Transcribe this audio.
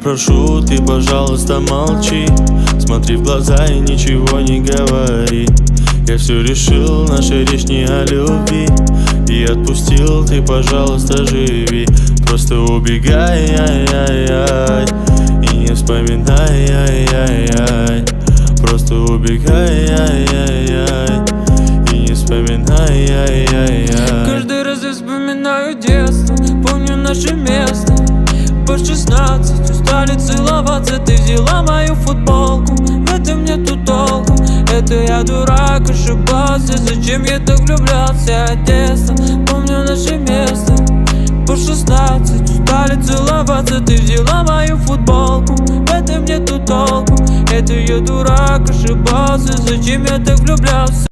прошу, ты, пожалуйста, молчи. Смотри в глаза и ничего не говори. Я все решил, наша речь не о любви. И отпустил, ты, пожалуйста, живи. Просто убегай, ай-яй-яй, и не вспоминай, ай-яй-яй. Просто убегай, ай-яй-яй, и не вспоминай, ай-яй-яй. Каждый раз я вспоминаю детство, помню наше место. По 16 устали целоваться, ты взяла мою футболку. В этом нету толку, это я дурак, ошибался. Зачем я так влюблялся, детство, помню наше место. По 16 устали целоваться, ты взяла мою футболку. В этом нету толку, это я дурак, ошибался. Зачем я так влюблялся?